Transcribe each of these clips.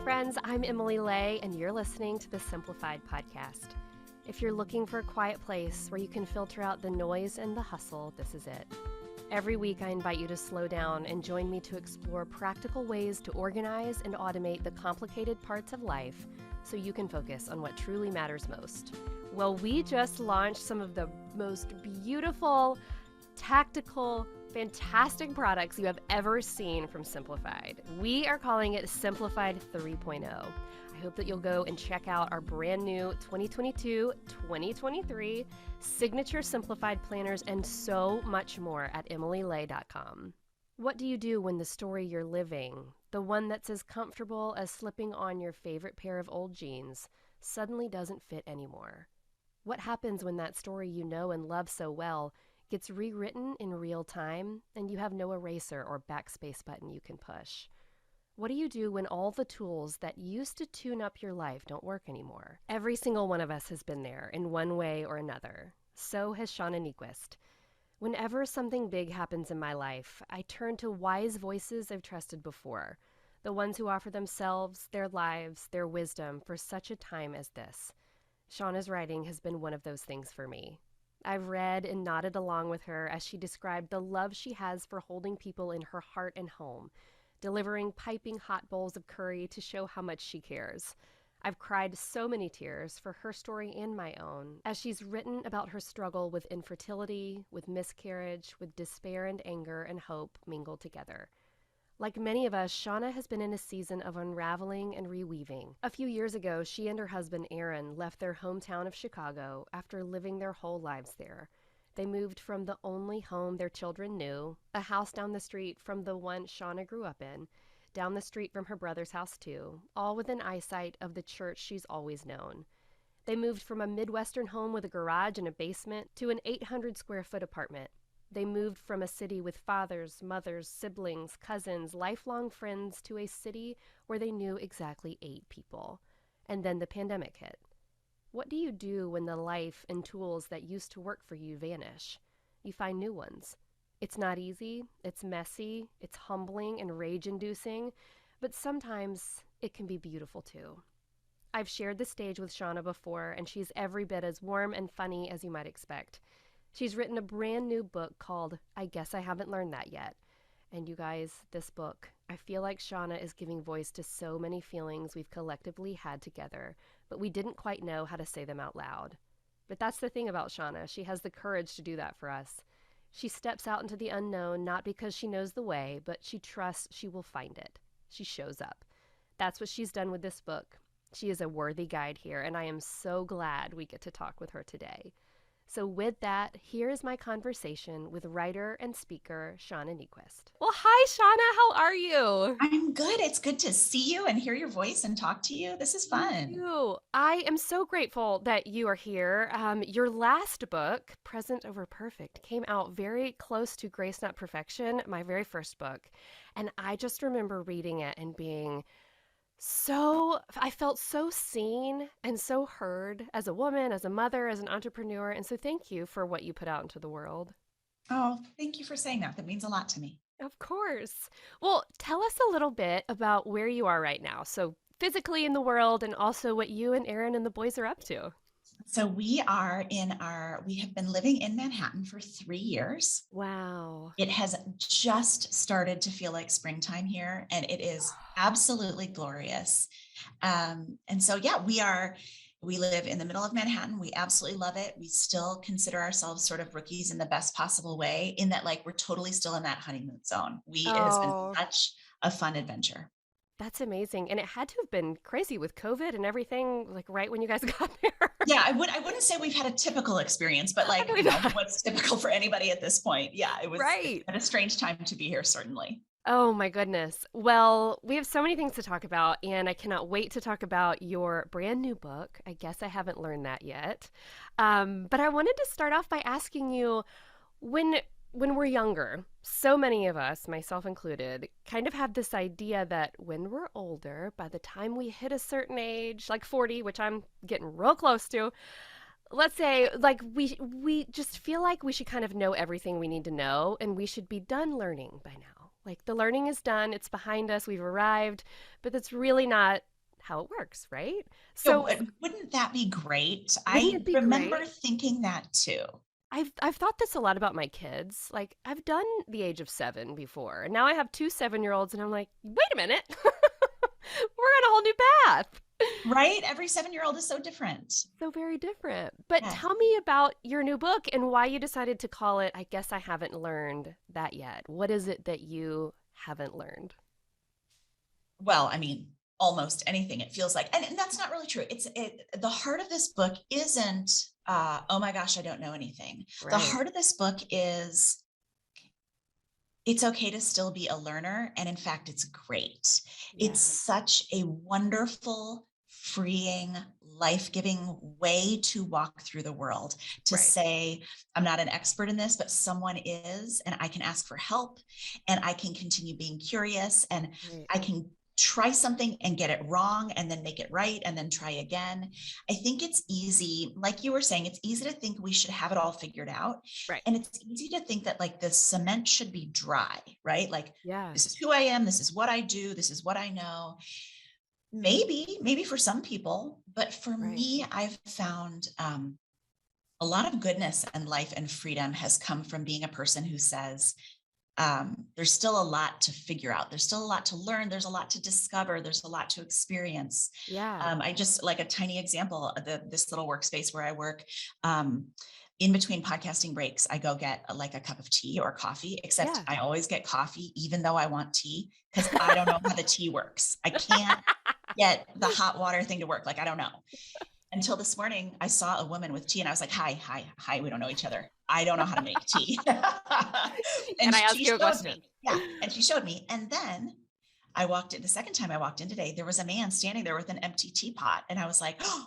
friends. I'm Emily Lay, and you're listening to the Simplified podcast. If you're looking for a quiet place where you can filter out the noise and the hustle, this is it. Every week, I invite you to slow down and join me to explore practical ways to organize and automate the complicated parts of life so you can focus on what truly matters most. Well, we just launched some of the most beautiful, tactical, fantastic products you have ever seen from Simplified. We are calling it Simplified 3.0. I hope that you'll go and check out our brand new 2022-2023 signature Simplified planners and so much more at emilylay.com. What do you do when the story you're living, the one that's as comfortable as slipping on your favorite pair of old jeans, suddenly doesn't fit anymore? What happens when that story you know and love so well gets rewritten in real time and you have no eraser or backspace button you can push? What do you do when all the tools that used to tune up your life don't work anymore? Every single one of us has been there in one way or another. So has Shauna Niequist. Whenever something big happens in my life, I turn to wise voices I've trusted before, the ones who offer themselves, their lives, their wisdom for such a time as this. Shauna's writing has been one of those things for me. I've read and nodded along with her as she described the love she has for holding people in her heart and home, delivering piping hot bowls of curry to show how much she cares. I've cried so many tears for her story and my own as she's written about her struggle with infertility, with miscarriage, with despair and anger and hope mingled together. Like many of us, Shauna has been in a season of unraveling and reweaving. A few years ago, she and her husband Aaron left their hometown of Chicago after living their whole lives there. They moved from the only home their children knew, a house down the street from the one Shauna grew up in, down the street from her brother's house too, all within eyesight of the church she's always known. They moved from a Midwestern home with a garage and a basement to an 800-square-foot apartment. They moved from a city with fathers, mothers, siblings, cousins, lifelong friends to a city where they knew exactly 8 people. And then the pandemic hit. What do you do when the life and tools that used to work for you vanish? You find new ones. It's not easy, it's messy, it's humbling and rage-inducing, but sometimes it can be beautiful too. I've shared the stage with Shauna before, and she's every bit as warm and funny as you might expect. She's written a brand new book called I Guess I Haven't Learned That Yet. And you guys, this book, I feel like Shauna is giving voice to so many feelings we've collectively had together, but we didn't quite know how to say them out loud. But that's the thing about Shauna. She has the courage to do that for us. She steps out into the unknown, not because she knows the way, but she trusts she will find it. She shows up. That's what she's done with this book. She is a worthy guide here, and I am so glad we get to talk with her today. So with that, here is my conversation with writer and speaker, Shauna Niequist. Well, hi, Shauna. How are you? I'm good. It's good to see you and hear your voice and talk to you. This is fun. You. I am so grateful that you are here. Your last book, Present Over Perfect, came out very close to Grace Not Perfection, my very first book. And I just remember reading it and being I felt so seen and so heard as a woman, as a mother, as an entrepreneur. And so thank you for what you put out into the world. Oh, thank you for saying that. That means a lot to me. Of course. Well, tell us a little bit about where you are right now. So physically in the world and also what you and Aaron and the boys are up to. So we have been living in Manhattan for 3 years. Wow. It has just started to feel like springtime here, and it is absolutely glorious. And so, yeah, we live in the middle of Manhattan. We absolutely love it. We still consider ourselves sort of rookies in the best possible way, in that like we're totally still in that honeymoon zone. It has been such a fun adventure. That's amazing. And it had to have been crazy with COVID and everything, like right when you guys got there. Yeah, I wouldn't say we've had a typical experience, but like, what's typical for anybody at this point? Yeah, Right. It's been a strange time to be here, certainly. Oh my goodness. Well, we have so many things to talk about, and I cannot wait to talk about your brand new book. I guess I haven't learned that yet. But I wanted to start off by asking you, when we're younger, so many of us, myself included, kind of have this idea that when we're older, by the time we hit a certain age, like 40, which I'm getting real close to, let's say, like we just feel like we should kind of know everything we need to know, and we should be done learning by now. Like the learning is done, it's behind us, we've arrived, but that's really not how it works, right? Yeah, So wouldn't that be great? wouldn't I it be remember great? thinking that too. I've thought this a lot about my kids. Like I've done the age of 7 before, and now I have two 7-year-olds, and I'm like, wait a minute, we're on a whole new path. Right? Every 7-year-old is so different. So very different. But Yes. tell me about your new book and why you decided to call it I Guess I Haven't Learned That Yet. What is it that you haven't learned? Well, I mean, almost anything it feels like. And that's not really true. The heart of this book isn't oh my gosh, I don't know anything. The Right. heart of this book is it's okay to still be a learner. And in fact, it's great. Yeah. It's such a wonderful, freeing, life giving way to walk through the world to Right. say, I'm not an expert in this, but someone is, and I can ask for help and I can continue being curious and Right. I can try something and get it wrong and then make it right and then try again. I think it's easy, like you were saying, it's easy to think we should have it all figured out. Right. And it's easy to think that like the cement should be dry, right? Like, Yeah. this is who I am. This is what I do. This is what I know. Maybe for some people, but for Right. me, I've found a lot of goodness and life and freedom has come from being a person who says, there's still a lot to figure out. There's still a lot to learn. There's a lot to discover. There's a lot to experience. Yeah. I just like a tiny example, this little workspace where I work. In between podcasting breaks, I go get like a cup of tea or coffee, except Yeah. I always get coffee, even though I want tea, because I don't know how the tea works. I can't get the hot water thing to work. Like, I don't know. Until this morning, I saw a woman with tea and I was like, hi, we don't know each other. I don't know how to make tea. Can And I she ask you a showed question? me. Yeah. And she showed me. And then I walked in the second time I walked in today, there was a man standing there with an empty teapot. And I was like, oh,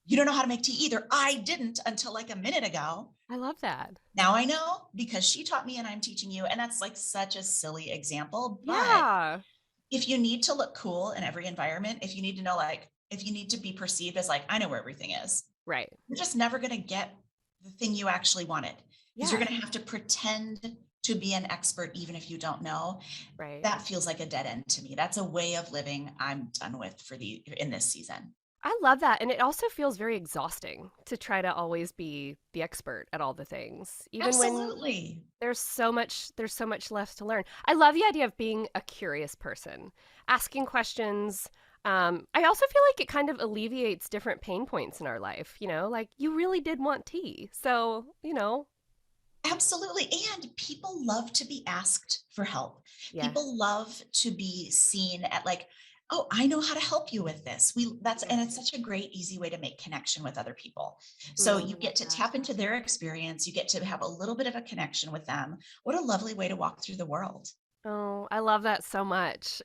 you don't know how to make tea either. I didn't until like a minute ago. I love that. Now I know because she taught me and I'm teaching you. And that's like such a silly example. But Yeah. if you need to look cool in every environment, if you need to know, like, if you need to be perceived as like, I know where everything is, Right. you're just never going to get the thing you actually wanted because you're Yeah. going to have to pretend to be an expert, even if you don't know. Right. That feels like a dead end to me. That's a way of living I'm done with in this season. I love that. And it also feels very exhausting to try to always be the expert at all the things, even when Absolutely. there's so much left to learn. I love the idea of being a curious person, asking questions. I also feel like it kind of alleviates different pain points in our life, like you really did want tea. So, Absolutely. And people love to be asked for help. yeah, People love to be seen at like, oh, I know how to help you with this. yeah. And it's such a great, easy way to make connection with other people. So I you love get to that. tap into their experience. You get to have a little bit of a connection with them. What a lovely way to walk through the world. Oh, I love that so much.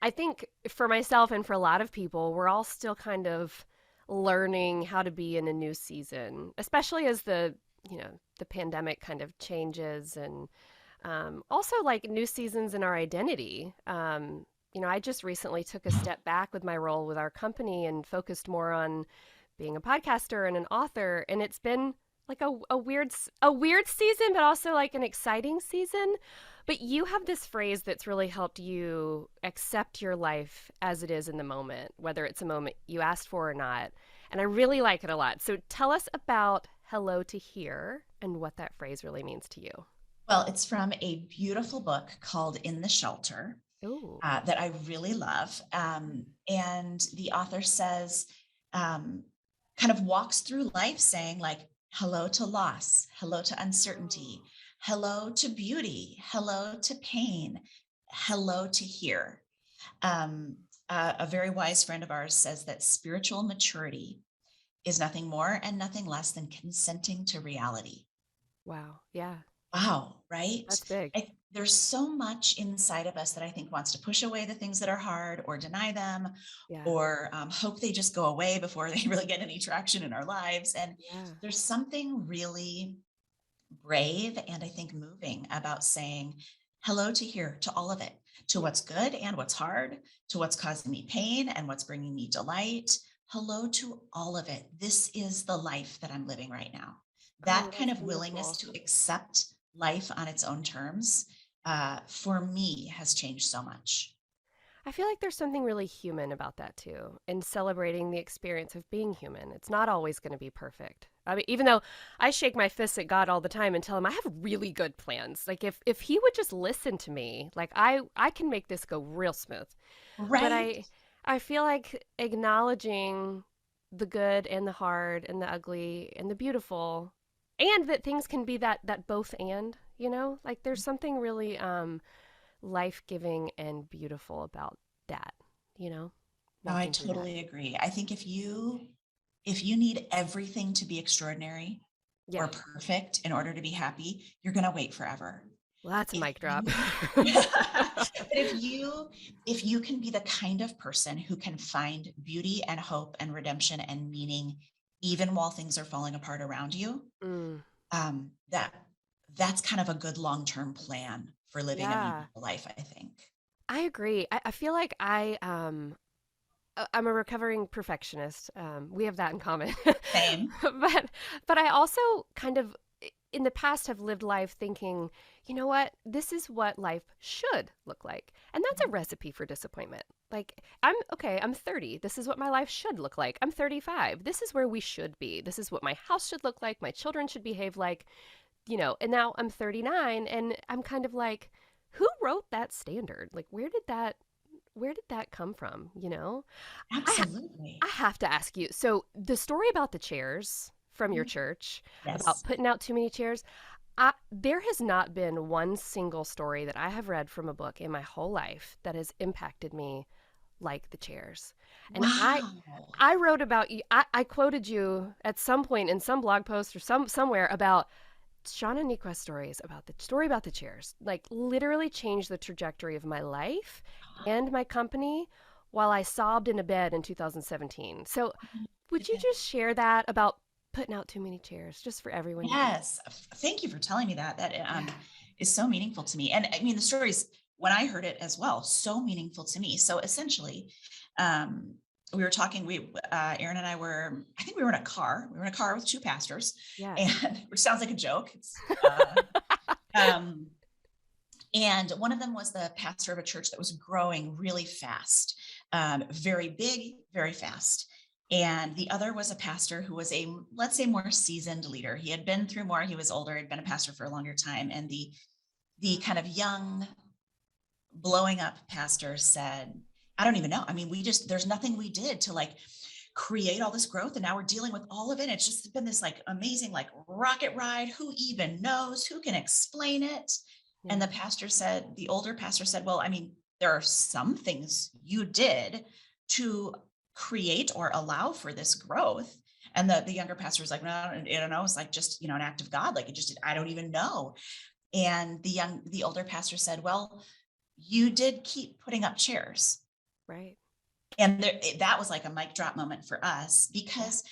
I think for myself and for a lot of people, we're all still kind of learning how to be in a new season, especially as the pandemic kind of changes and also like new seasons in our identity. I just recently took a step back with my role with our company and focused more on being a podcaster and an author, and it's been like a weird season, but also like an exciting season. But you have this phrase that's really helped you accept your life as it is in the moment, whether it's a moment you asked for or not. And I really like it a lot. So tell us about hello to here and what that phrase really means to you. Well, it's from a beautiful book called In the Shelter Ooh. that I really love. And the author says, um, kind of walks through life saying, like, hello to loss, hello to uncertainty, hello to beauty, hello to pain, hello to here. Um, a very wise friend of ours says that spiritual maturity is nothing more and nothing less than consenting to reality. Wow. Yeah. Wow, right? That's big. There's so much inside of us that I think wants to push away the things that are hard or deny them Yeah. or hope they just go away before they really get any traction in our lives. And Yeah. there's something really brave and I think moving about saying hello to here, to all of it, to Yeah. what's good and what's hard, to what's causing me pain and what's bringing me delight. Hello to all of it. This is the life that I'm living right now. Oh, That kind that's of willingness beautiful. to accept life on its own terms, for me has changed so much. I feel like there's something really human about that too, in celebrating the experience of being human. It's not always going to be perfect. I mean, even though I shake my fists at God all the time and tell him I have really good plans. Like if he would just listen to me, like I can make this go real smooth. But Right. I feel like acknowledging the good and the hard and the ugly and the beautiful, and that things can be that both and, like there's something really life-giving and beautiful about that, you know, No, I walking through that. totally agree. I think if you need everything to be extraordinary Yeah. or perfect in order to be happy, you're going to wait forever. Well, that's a If mic drop. you but if you can be the kind of person who can find beauty and hope and redemption and meaning even while things are falling apart around you, Mm, that's kind of a good long-term plan for living a yeah, meaningful life, I think. I agree. I feel like I'm a recovering perfectionist. We have that in common. Same. But I also kind of in the past have lived life thinking, you know what? This is what life should look like. And that's a recipe for disappointment. Like, I'm 30. This is what my life should look like. I'm 35. This is where we should be. This is what my house should look like. My children should behave like, and now I'm 39 and I'm kind of like, who wrote that standard? Like, where did that come from, I I Absolutely. have to ask you. So the story about the chairs from your church, about Yes. putting out too many chairs, there has not been one single story that I have read from a book in my whole life that has impacted me like the chairs. And Wow. I wrote about you. I quoted you at some point in some blog post or somewhere about Shauna Niequist stories about the story about the chairs. Like literally changed the trajectory of my life and my company while I sobbed in a bed in 2017. So would you just share that about putting out too many chairs just for everyone to hear? Yes. Thank you for telling me that. That Yeah. is so meaningful to me. And I mean, the stories, when I heard it as well, so meaningful to me. So essentially, um, we were talking, Aaron and I were, I think we were in a car. We were in a car with two pastors, Yes. and which sounds like a joke. Um, and one of them was the pastor of a church that was growing really fast, very big, very fast. And the other was a pastor who was let's say, more seasoned leader. He had been through more. He was older, had been a pastor for a longer time. And the kind of young, blowing up pastor said, I don't even know. I mean, there's nothing we did to like create all this growth. And now we're dealing with all of it. It's just been this like amazing, like rocket ride. Who even knows? Who can explain it? And Yeah. the older pastor said, well, I mean, there are some things you did to create or allow for this growth. And the younger pastor was like, no, I don't know. It's like just, an act of God. Like it just, I don't even know. And the older pastor said, well, you did keep putting up chairs. Right. And that was like a mic drop moment for us, Yeah. because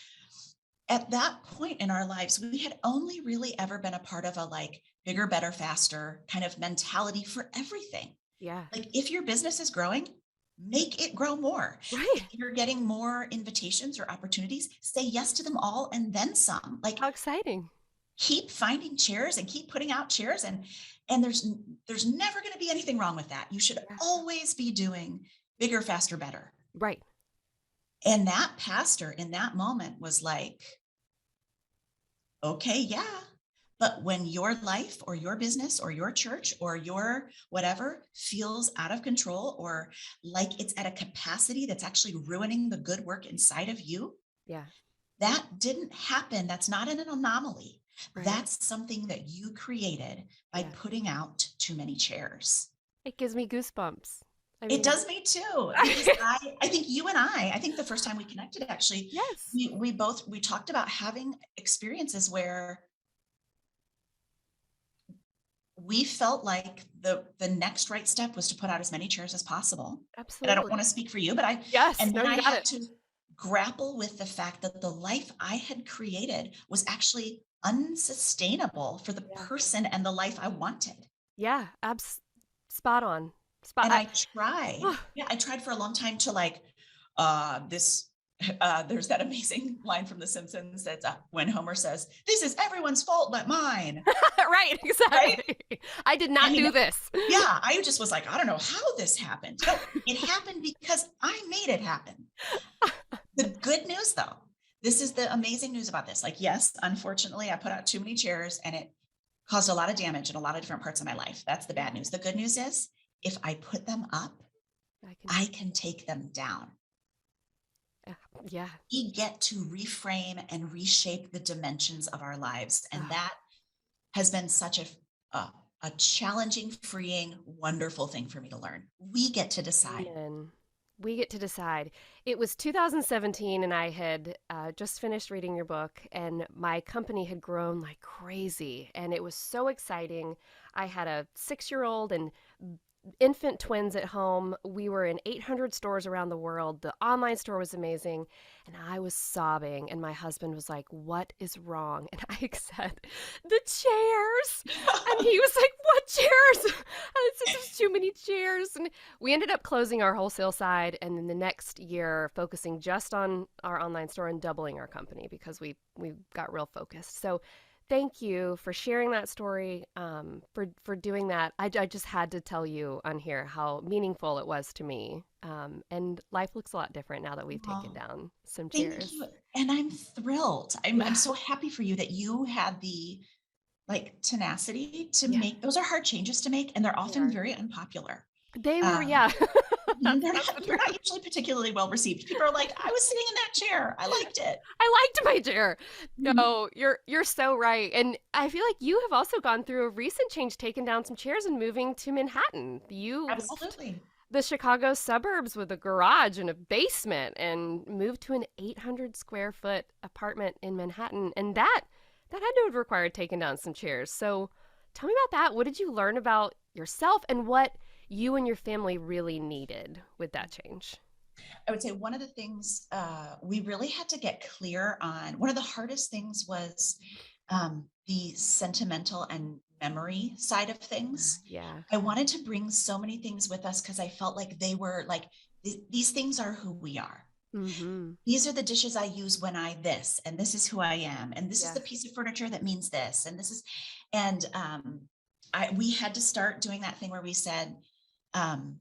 at that point in our lives, we had only really ever been a part of a like bigger, better, faster kind of mentality for everything. Yeah. Like if your business is growing, make it grow more. If Right. you're getting more invitations or opportunities, say yes to them all and then some. Like How exciting. keep finding chairs and keep putting out chairs, and there's never going to be anything wrong with that. You should Yeah. always be doing bigger, faster, better. Right. And that pastor in that moment was like, okay, yeah. But when your life or your business or your church or your whatever feels out of control, or like it's at a capacity that's actually ruining the good work inside of you, Yeah. that didn't happen. That's not an anomaly. Right. That's something that you created by Yeah. putting out too many chairs. It gives me goosebumps. I It mean, does me too, because I think you and I think the first time we connected, actually, yes. we talked about having experiences where we felt like the next right step was to put out as many chairs as possible. And I don't want Absolutely. to speak for you, Yes. and No, then I you got had it. to grapple with the fact that the life I had created was actually unsustainable for the Yeah. person and the life I wanted. Yeah. Spot on. Spot. And I tried. Yeah, I tried for a long time to like, this there's that amazing line from The Simpsons that's when Homer says, "This is everyone's fault but mine." Right, Right? exactly. I did I not mean, do this. yeah, I just was like, I don't know how this happened. No, it happened because I made it happen. The good news, though, this is the amazing news about this. Like, yes, unfortunately, I put out too many chairs and it caused a lot of damage in a lot of different parts of my life. That's the bad news. The good news is if I put them up, I can, I can take them down. uh, yeah. We get to reframe and reshape the dimensions of our lives. And Ah, that has been such a challenging, freeing, wonderful thing for me to learn. We get to decide. amen. We get to decide. It was 2017, and I had just finished reading your book, and my company had grown like crazy, and it was so exciting. I had a 6-year-old and infant twins at home. We were in 800 stores around the world. The online store was amazing. And I was sobbing. And my husband was like, "What is wrong?" And I said, "The chairs." And he was like, "What chairs?" And I said, "There's too many chairs." And we ended up closing our wholesale side. And then the next year, focusing just on our online store and doubling our company because we got real focused. So thank you for sharing that story, for doing that. I just had to tell you on here how meaningful it was to me. And life looks a lot different now that we've taken Oh, down some thank chairs. you. And I'm thrilled. I'm Yeah, so happy for you that you had the like tenacity to yeah, make those are hard changes to make, and they're they often are. very unpopular. They were, Um, yeah. they're That's not the they're not truth. usually particularly well received. People are like, I was sitting in that chair. I liked it. I liked my chair. Mhm. No, you're so right. And I feel like you have also gone through a recent change, taking down some chairs and moving to Manhattan. You left Absolutely. the Chicago suburbs with a garage and a basement and moved to an 800 square foot apartment in Manhattan. And that had to have required taking down some chairs. So tell me about that. What did you learn about yourself and what you and your family really needed with that change? I would say one of the things we really had to get clear on, one of the hardest things was the sentimental and memory side of things. Yeah. I wanted to bring so many things with us because I felt like they were like, these things are who we are. Mm-hmm. These are the dishes I use when I this, and this is who I am. And this is Yeah. the piece of furniture that means this. And this is, and we had to start doing that thing where we said, um,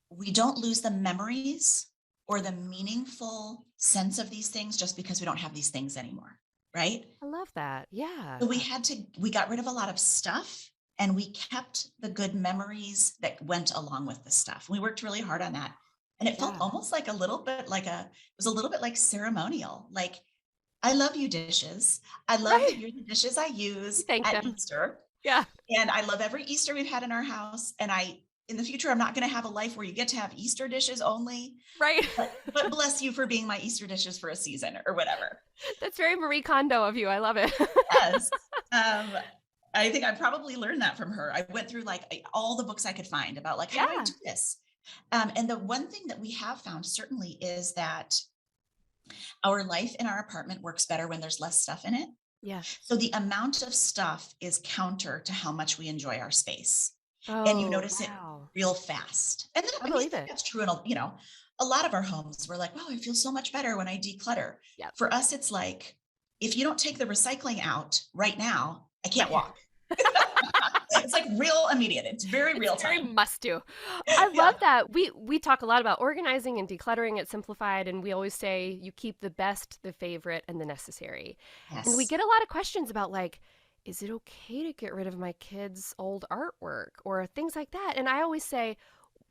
we don't lose the memories or the meaningful sense of these things just because we don't have these things anymore. Right. I love that. Yeah. So we got rid of a lot of stuff and we kept the good memories that went along with the stuff. We worked really hard on that. And it felt Yeah. almost like a little bit like it was a little bit like ceremonial. Like, I love you dishes. I love that Right. you're the dishes I You use thank at them. Easter. Yeah. And I love every Easter we've had in our house. And in the future, I'm not going to have a life where you get to have Easter dishes only, Right. but bless you for being my Easter dishes for a season or whatever. That's very Marie Kondo of you. I love it. Yes. Um, I think I probably learned that from her. I went through like all the books I could find about like, how do I Yeah. do this? And the one thing that we have found certainly is that our life in our apartment works better when there's less stuff in it. Yeah. So the amount of stuff is counter to how much we enjoy our space. And you Oh, notice it wow. real fast. And then, I I mean, I believe think it. that's true in a lot of our homes. We're like, wow, I feel so much better when I declutter. Yeah. For us, it's like, if you don't take the recycling out right now, I can't Right. walk. It's like real immediate. It's very It's real very time. must do. I love Yeah. that. We talk a lot about organizing and decluttering at Simplified, and we always say you keep the best, the favorite, and the necessary. And we Yes. get a lot of questions about like, is it okay to get rid of my kids' old artwork or things like that? And I always say,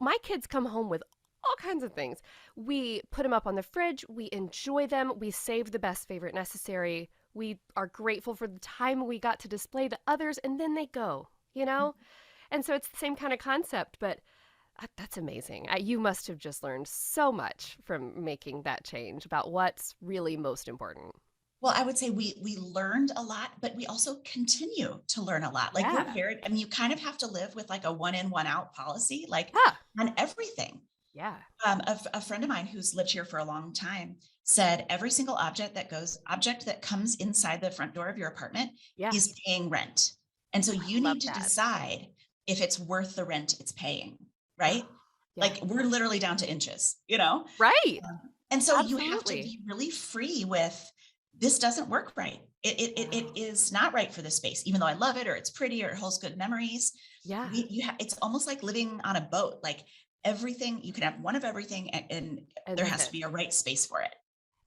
my kids come home with all kinds of things. We put them up on the fridge, we enjoy them, we save the best, favorite, necessary. We are grateful for the time we got to display to others, and then they go, you know? And so it's the same kind of concept, but that's amazing. You must have just learned so much from making that change about what's really most important. Well, I would say we learned a lot, but we also continue to learn a lot. Like Yeah. I mean, you kind of have to live with like a one in, one out policy, like Yeah. on everything. Yeah. A friend of mine who's lived here for a long time said every single object that comes inside the front door of your apartment Yeah. is paying rent. And so I you love need to that. decide if it's worth the rent it's paying, right? Yeah. Like we're literally down to inches, you know? Right. And so you have to Absolutely. be really free with this doesn't work right. It Wow. is not right for this space, even though I love it or it's pretty or it holds good memories. Yeah. It's almost like living on a boat. Like everything, you can have one of everything, and And there that's has to it. be a right space for it.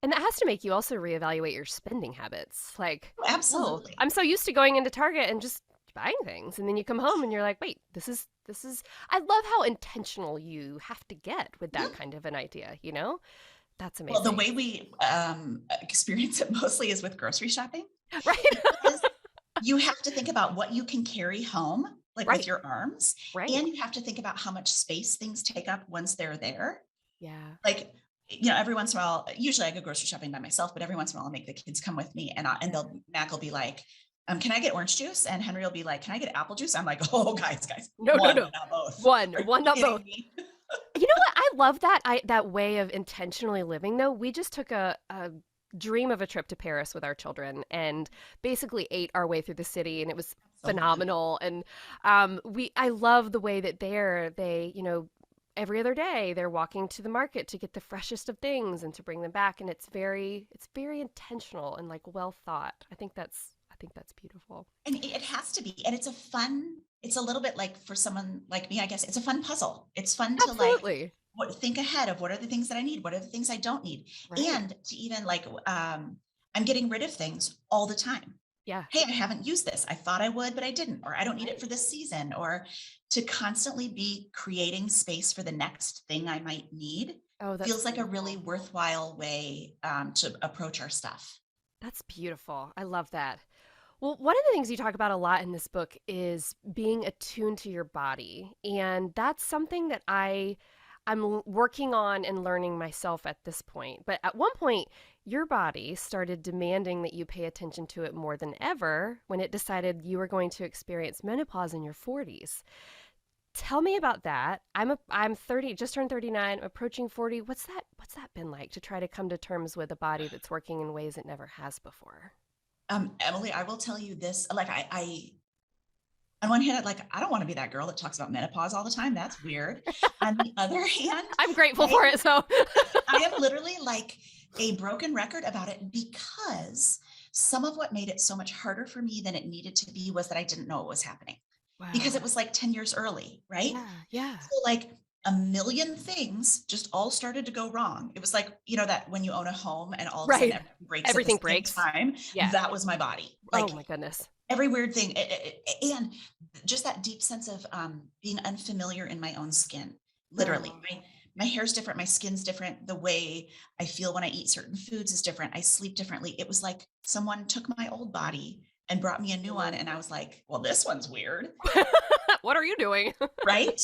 And that has to make you also reevaluate your spending habits. Like, Oh, oh, absolutely. I'm so used to going into Target and just buying things. And then you come home and you're like, wait, this is, I love how intentional you have to get with that Mhm. kind of an idea, you know? That's Well, the amazing. way we experience it mostly is with grocery shopping, Right? because you have to think about what you can carry home, like with Right. your arms, Right. and you have to think about how much space things take up once they're there. Yeah. Like, every once in a while, usually I go grocery shopping by myself, but every once in a while I'll make the kids come with me, and Yeah. Mac will be like, can I get orange juice? And Henry will be like, can I get apple juice? I'm like, oh, guys, No, no, one, no. but not both. Are you One, not both. kidding me? You know what? I love that way of intentionally living though. We just took a dream of a trip to Paris with our children and basically ate our way through the city and it was Absolutely. phenomenal. And we I love the way that they, you know, every other day they're walking to the market to get the freshest of things and to bring them back and it's very intentional and like well thought. I think that's beautiful. And it has to be. And it's a little bit like for someone like me, I guess it's a fun puzzle. It's fun to like Absolutely. think ahead of what are the things that I need, what are the things I don't need, Right. and to even like I'm getting rid of things all the time. Yeah. Hey, I haven't used this. I thought I would, but I didn't, or I don't need it Right. for this season, or to constantly be creating space for the next thing I might need Oh, that's feels like a really beautiful. worthwhile way to approach our stuff. That's beautiful. I love that. Well, one of the things you talk about a lot in this book is being attuned to your body. And that's something that working on and learning myself at this point. But at one point, your body started demanding that you pay attention to it more than ever when it decided you were going to experience menopause in your 40s. Tell me about that. I'm 30, just turned 39, approaching 40. What's that been like to try to come to terms with a body that's working in ways it never has before? Emily, I will tell you this, like on one hand, like I don't want to be that girl that talks about menopause all the time. That's weird. On the other hand, I'm grateful I for it. So, I am literally like a broken record about it because some of what made it so much harder for me than it needed to be was that I didn't know what was happening because wow. it was like 10 years early, right? Yeah, yeah. So like a million things just all started to go wrong. It was like, that when you own a home and all of a sudden Right. everything breaks at the Everything same breaks. time, Yeah. that was my body. Oh Like my goodness. every weird thing, and just that deep sense of being unfamiliar in my own skin. Literally, Oh. my hair's different, my skin's different, the way I feel when I eat certain foods is different, I sleep differently. It was like someone took my old body and brought me a new one, and I was like, well, this one's weird. What are you doing? Right.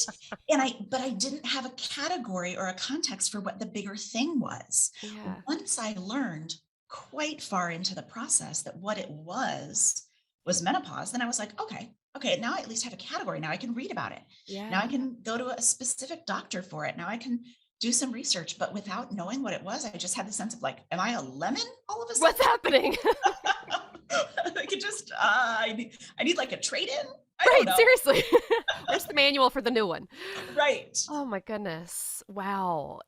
But I didn't have a category or a context for what the bigger thing was. Yeah. Once I learned quite far into the process that what it was menopause, then I was like, okay, now I at least have a category. Now I can read about it. Now I Yeah. can go to a specific doctor for it. Now I can do some research. But without knowing what it was, I just had the sense of like, am I a lemon all of a What's sudden? happening? I could just, I need like a trade in. I don't Right, know. seriously. Where's the manual for the new one? Right. Oh my goodness. Wow.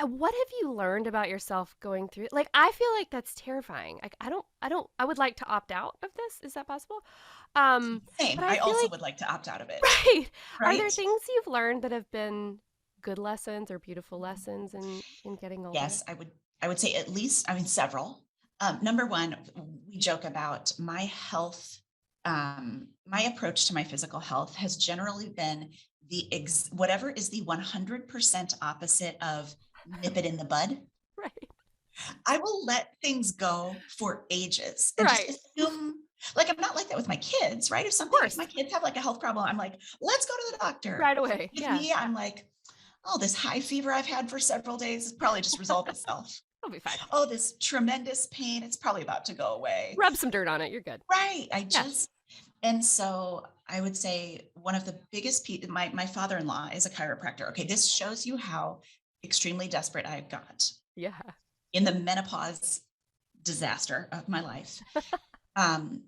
What have you learned about yourself going through? Like, I feel like that's terrifying. Like, I would like to opt out of this. Is that possible? Same. But I I feel also like, would like to opt out of it, right. Are there right? things you've learned that have been good lessons or beautiful lessons in getting older? Yes, I would say at least, I mean, several. Number one, we joke about my health. My approach to my physical health has generally been whatever is the 100% opposite of nip it in the bud. Right. I will let things go for ages and just Right. assume, like, I'm not like that with my kids, right? Of If course. my kids have like a health problem, I'm like, let's go to the doctor. Right away. With Yeah. me, I'm like, oh, this high fever I've had for several days has probably just resolved itself. It'll be fine. Oh, this tremendous pain, it's probably about to go away. Rub some dirt on it. You're good. Right. Yeah. And so I would say one of the biggest my father-in-law is a chiropractor. Okay, this shows you how extremely desperate I got Yeah. in the menopause disaster of my life. Um,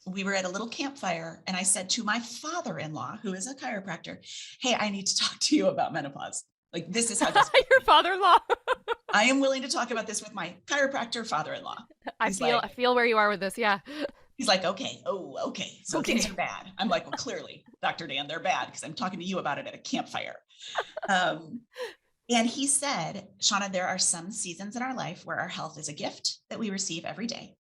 we were at a little campfire and I said to my father-in-law, who is a chiropractor, hey, I need to talk to you about menopause. Like, this is how desperate Your father-in-law. I am willing to talk about this with my chiropractor father-in-law. I He's feel like, I feel where you are with this. Yeah. he's like, okay, oh, okay. So things Okay. are bad. I'm like, well, clearly, Dr. Dan, they're bad because I'm talking to you about it at a campfire. Um, and he said, Shauna, there are some seasons in our life where our health is a gift that we receive every day.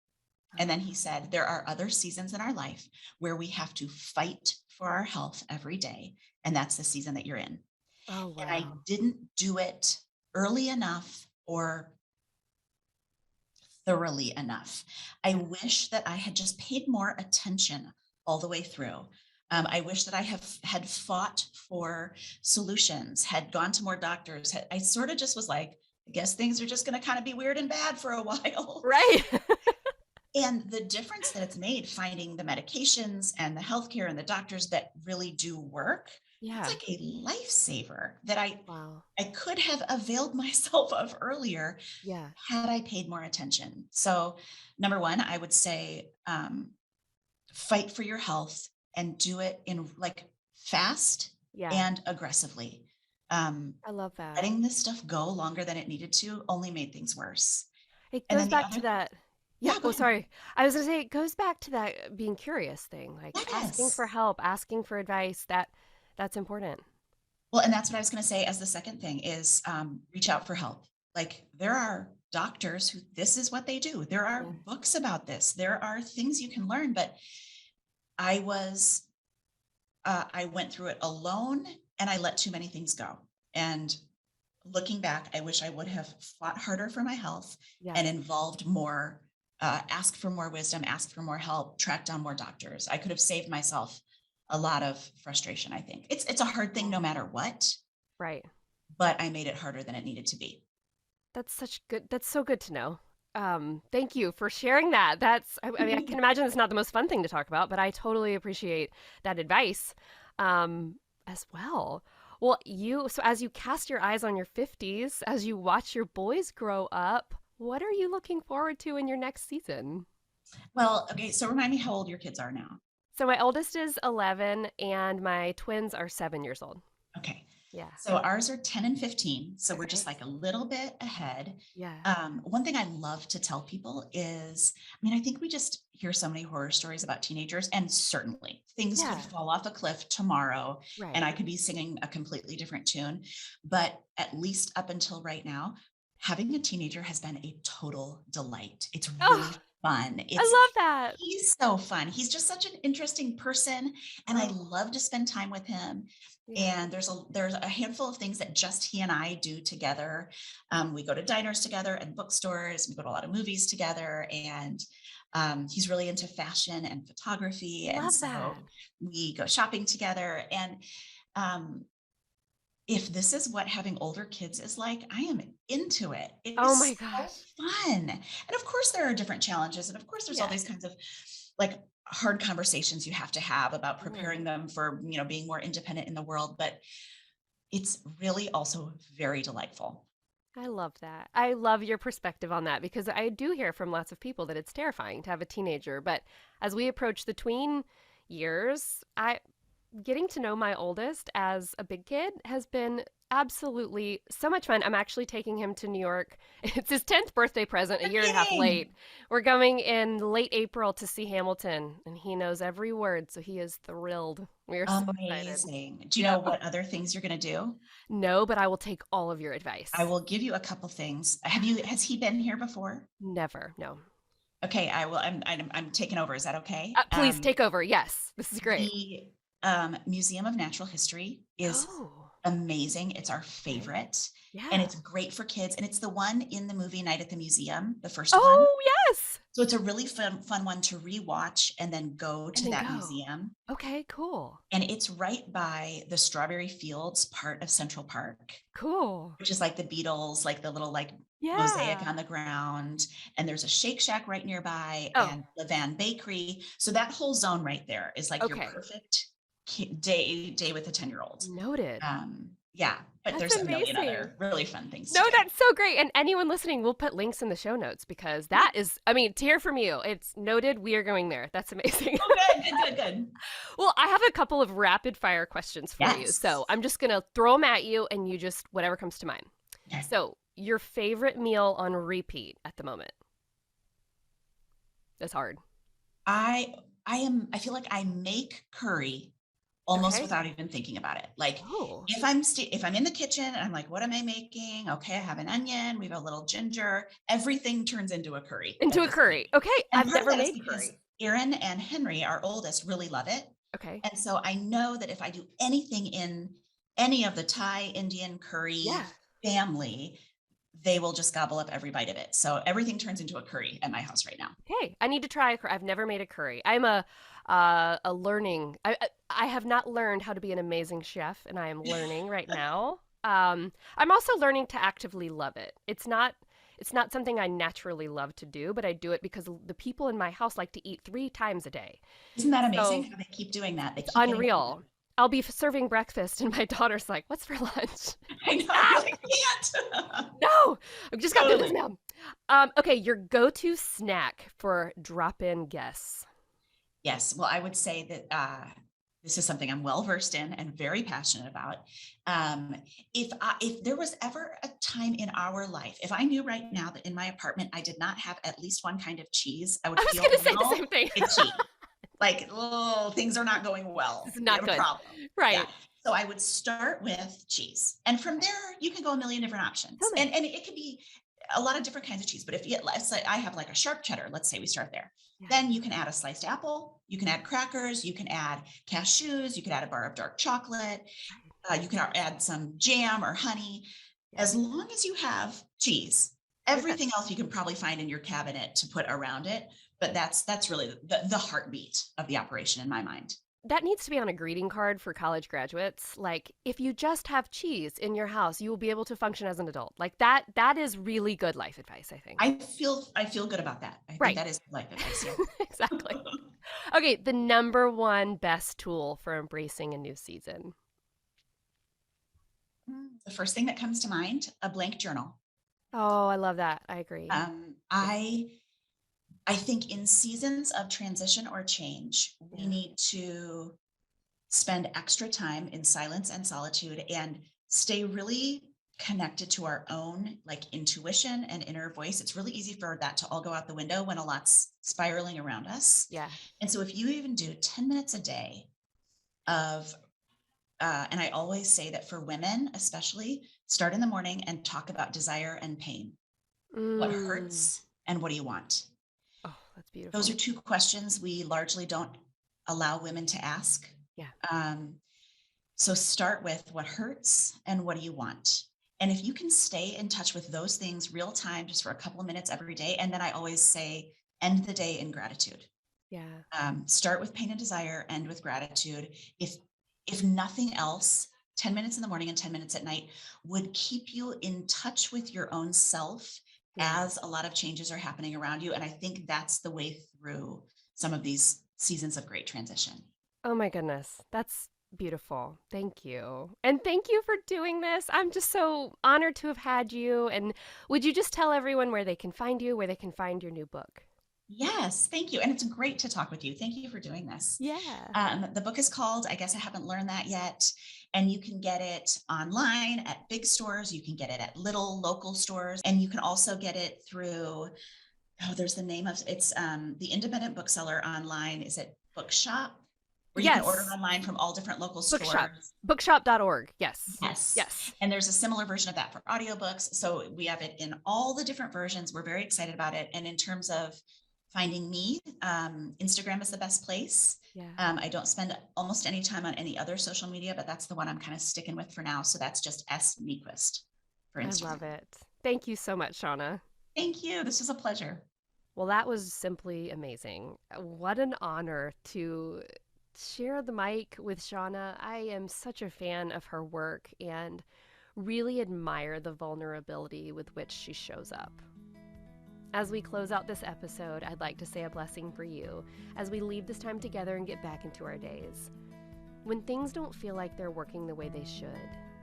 And then he said, there are other seasons in our life where we have to fight for our health every day. And that's the season that you're in. Oh And I wow. didn't do it early enough or thoroughly enough. I Yeah. wish that I had just paid more attention all the way through. I wish that I had fought for solutions, had gone to more doctors. I sort of just was like, I guess things are just going to kind of be weird and bad for a while. Right. And the difference that it's made finding the medications and the healthcare and the doctors that really do work, it's Yeah. like a lifesaver that Wow. I could have availed myself of earlier Yeah. had I paid more attention. So, number one, I would say fight for your health and do it in like fast Yeah. and aggressively. Um, I love that. Letting this stuff go longer than it needed to only made things worse. It And goes then the back to other, that. Yeah. yeah, go Oh, ahead. sorry. I was gonna say it goes back to that being curious thing, like asking for Yes. help, asking for advice. That's important. Well, and that's what I was going to say as the second thing is reach out for help. Like there are doctors who this is what they do. There are Yeah. books about this. There are things you can learn, but I was I went through it alone and I let too many things go. And looking back, I wish I would have fought harder for my health Yeah. and involved more, asked for more wisdom, asked for more help, tracked down more doctors. I could have saved myself a lot of frustration, I think. It's a hard thing no Yeah. matter what, Right. but I made it harder than it needed to be. That's so good to know. Thank you for sharing that. I mean, I can imagine it's not the most fun thing to talk about, but I totally appreciate that advice, as well. Well, so as you cast your eyes on your 50s, as you watch your boys grow up, what are you looking forward to in your next season? Well, okay, so remind me how old your kids are now. So my oldest is 11 and my twins are 7 years old. Okay. Yeah. So ours are 10 and 15. So we're Okay. just like a little bit ahead. Yeah. One thing I love to tell people is, I mean, I think we just hear so many horror stories about teenagers, and certainly things could Yeah. fall off a cliff tomorrow and Right. I could be singing a completely different tune. But at least up until right now, having a teenager has been a total delight. It's really Oh, fun. I love that. He's so fun. He's just such an interesting person, and I Oh, love to spend time with him. yeah. And there's a handful of things that just he and I do together. We go to diners together and bookstores. We go to a lot of movies together, and he's really into fashion and photography. And Love that. so we go shopping together. And um, if this is what having older kids is like, I am into it. It Oh is my so gosh. fun. And of course, there are different challenges. And of course, there's all Yeah. these kinds of like hard conversations you have to have about preparing Right. them for, being more independent in the world. But it's really also very delightful. I love that. I love your perspective on that because I do hear from lots of people that it's terrifying to have a teenager. But as we approach the tween years, I getting to know my oldest as a big kid has been absolutely so much fun. I'm actually taking him to New York. It's his 10th birthday present, a You're year and a half kidding. late. We're going in late April to see Hamilton, and he knows every word, so he is thrilled. We are so excited. Amazing. Do you Yeah. know what other things you're going to do? No, but I will take all of your I advice. will give you a couple things. Yeah. Has he been here before? Never. No. Okay, I will. I'm taking over. Is that okay? Please take over. Yes, this is great. The Museum of Natural History is Oh, amazing. It's our okay. favorite, and Yeah. it's great for kids. And it's the one in the movie Night at the Museum, the first one. Oh, yes. So it's a really fun one to rewatch and then go And to then that go. museum. Okay, cool. And it's right by the Strawberry Fields part of Central Park, Cool. which is like the Beatles, like the little like mosaic Yeah. on the ground. And there's a Shake Shack right nearby Oh, and Levan Bakery. So that whole zone right there is like your okay. perfect day with a 10-year-old. Noted. Yeah, but That's there's a million amazing. other really fun things No, to do. that's so great. And anyone listening, we'll put links in the show notes because that is, I mean, to hear from you, it's noted. We are going there. That's amazing. Oh, good, good, good, good. Well, I have a couple of rapid fire questions for you. Yes. So I'm just going to throw them at you and you just, whatever comes to mind. Okay. So, your favorite meal on repeat at the moment? That's hard. I I feel like I make curry almost Okay. without even thinking about it. Like Oh, if I'm in the kitchen and I'm like, what am I making? Okay, I have an onion, we have a little ginger. Everything turns into a curry into at a this point. curry. Okay. And I've part of never that is made because curry. Aaron and Henry, our oldest, really love it. Okay. And so I know that if I do anything in any of the Thai, Indian Yeah. curry family, they will just gobble up every bite of it. So everything turns into a curry at my house right now. Okay. I need to try a curry. I've never made a curry. I'm a learning. I have not learned how to be an amazing chef, and I am learning right now. I'm also learning to actively love it. It's not something I naturally love to do, but I do it because the people in my house like to eat 3 times a day. Isn't that amazing So how they keep doing that? They it's keep getting older. unreal. I'll be serving breakfast, and my daughter's like, "What's for lunch?" I know. You're Stop! like, I can't. No, I've just got to do this Totally. now. Okay, your go-to snack for drop-in guests. Yes. Well, I would say that this is something I'm well versed in and very passionate about. Um, if there was ever a time in our life, if I knew right now that in my apartment I did not have at least one kind of cheese, I would I was feel gonna a say the little same thing. itchy. Like, oh, things are not going This well. is We not have a good. problem. Yeah. Right. So I would start with cheese. And from Okay. there, you can go a million different options. Totally. And it could be a lot of different kinds of cheese. But if you, let's say I have like a sharp cheddar, let's say we start there. Yeah. Then you can add a sliced apple, you can add crackers, you can add cashews, you could add a bar of dark chocolate, you can add some jam or honey. Yeah. As long as you have cheese, You're good. everything else you can probably find in your cabinet to put around it. But that's really the heartbeat of the operation in my mind. That needs to be on a greeting card for college graduates. Like, if you just have cheese in your house, you will be able to function as an adult. Like that is really good life advice, I think. I feel good about that. I think Right. that is life advice. Yeah. Exactly. Okay, the number one best tool for embracing a new season. The first thing that comes to mind, a blank journal. Oh, I love that. I agree. Um, Yeah. I I think in seasons of transition or change, we Yeah. need to spend extra time in silence and solitude and stay really connected to our own like intuition and inner voice. It's really easy for that to all go out the window when a lot's spiraling around us. Yeah. And so if you even do 10 minutes a day of and I always say that for women, especially, start in the morning and talk about desire and pain. What Mm. hurts and what do you want? Oh, that's Those are beautiful. two questions we largely don't allow women to ask. Yeah. Um, so start with what hurts and what do you want? And if you can stay in touch with those things real time, just for a couple of minutes every day, and then I always say, end the day in gratitude. Yeah. Start with pain and desire, end with gratitude. If nothing else, 10 minutes in the morning and 10 minutes at night would keep you in touch with your own self Yeah. as a lot of changes are happening around you. And I think that's the way through some of these seasons of great transition. Oh my goodness. That's beautiful. Thank you. And thank you for doing this. I'm just so honored to have had you. And would you just tell everyone where they can find you, where they can find your new book? Yes, thank you. And it's great to talk with you. Thank you for doing this. Yeah. The book is called, I guess I haven't learned that yet. And you can get it online at big stores. You can get it at little local stores. And you can also get it through, oh, there's the name of it's the independent bookseller online. Is it Bookshop? Where you can order Yes. online from all different local Bookshop. stores. Bookshop.org. Yes. Yes. Yes. And there's a similar version of that for audiobooks. So we have it in all the different versions. We're very excited about it. And in terms of finding me, Instagram is the best place. Yeah. I don't spend almost any time on any other social media, but that's the one I'm kind of sticking with for now. So that's just S Niequist for I Instagram. love it. Thank you so much, Shauna. Thank you. This was a pleasure. Well, that was simply amazing. What an honor to share the mic with Shauna. I am such a fan of her work and really admire the vulnerability with which she shows up. As we close out this episode, I'd like to say a blessing for you as we leave this time together and get back into our days. When things don't feel like they're working the way they should,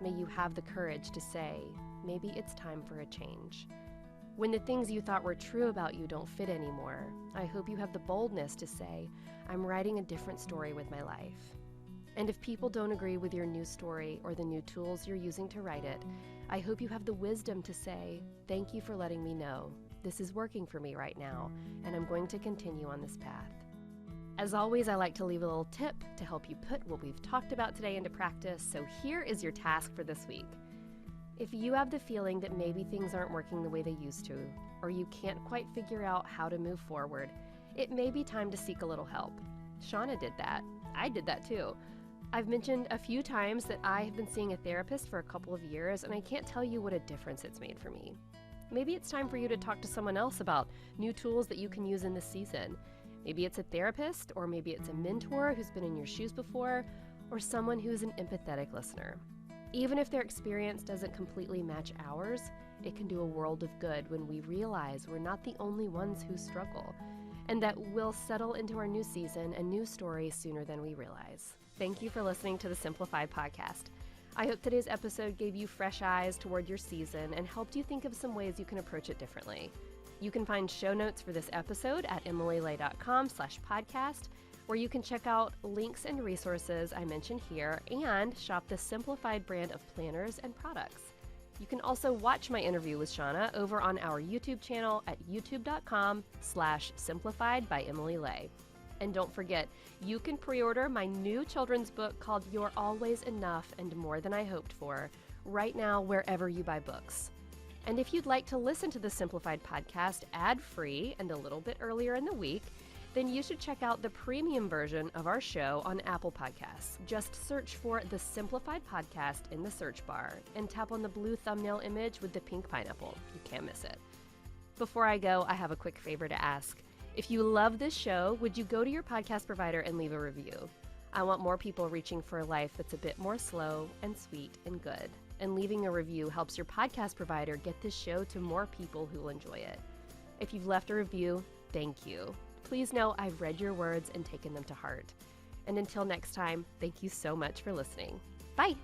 may you have the courage to say, maybe it's time for a change. When the things you thought were true about you don't fit anymore, I hope you have the boldness to say, I'm writing a different story with my life. And if people don't agree with your new story or the new tools you're using to write it, I hope you have the wisdom to say, thank you for letting me know. This is working for me right now, and I'm going to continue on this path. As always, I like to leave a little tip to help you put what we've talked about today into practice, so here is your task for this week. If you have the feeling that maybe things aren't working the way they used to, or you can't quite figure out how to move forward, it may be time to seek a little help. Shauna did that. I did that too. I've mentioned a few times that I have been seeing a therapist for a couple of years, and I can't tell you what a difference it's made for me. Maybe it's time for you to talk to someone else about new tools that you can use in this season. Maybe it's a therapist, or maybe it's a mentor who's been in your shoes before, or someone who's an empathetic listener. Even if their experience doesn't completely match ours, it can do a world of good when we realize we're not the only ones who struggle, and that we'll settle into our new season and new stories sooner than we realize. Thank you for listening to the Simplified podcast. I hope today's episode gave you fresh eyes toward your season and helped you think of some ways you can approach it differently. You can find show notes for this episode at emilylay.com/podcast, where you can check out links and resources I mentioned here and shop the Simplified brand of planners and products. You can also watch my interview with Shauna over on our YouTube channel at youtube.com/simplified by Emily Lay. And don't forget, you can pre-order my new children's book called You're Always Enough and More Than I Hoped For right now wherever you buy books. And if you'd like to listen to the Simplified podcast ad-free and a little bit earlier in the week, then you should check out the premium version of our show on Apple Podcasts. Just search for the Simplified Podcast in the search bar and tap on the blue thumbnail image with the pink pineapple. You can't miss it. Before I go, I have a quick favor to ask. If you love this show, would you go to your podcast provider and leave a review? I want more people reaching for a life that's a bit more slow and sweet and good. And leaving a review helps your podcast provider get this show to more people who will enjoy it. If you've left a review, thank you. Please know I've read your words and taken them to heart. And until next time, thank you so much for listening. Bye.